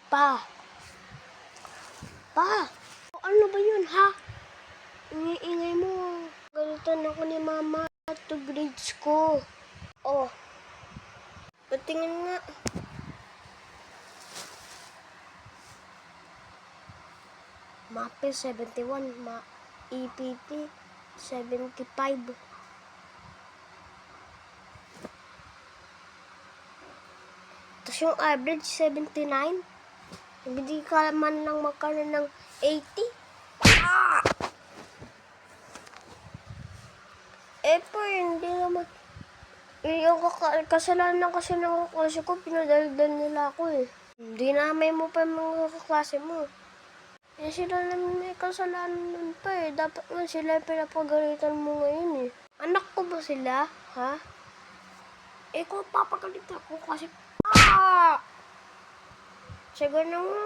Pa! Pa! Ano ba yun, ha? Ingay mo. Galitan ako ni mama at to grades ko. Oh. Patingin nga. MAPE 71, EPP 75. Tapos yung average 79. Hindi ka man lang magkaroon ng 80. Ah! Po, hindi naman. Yung kasalanan kasi ng kaklase ko, pinadaldal nila ako eh. Hindi namin mo pa yung mga kaklase mo. Sila naman may kasalanan nun pa eh. Dapat nga sila pinapagalitan mo ngayon eh. Anak ko ba sila? Ha? Kung papagalitan ko kasi... Ah! Sige na nga.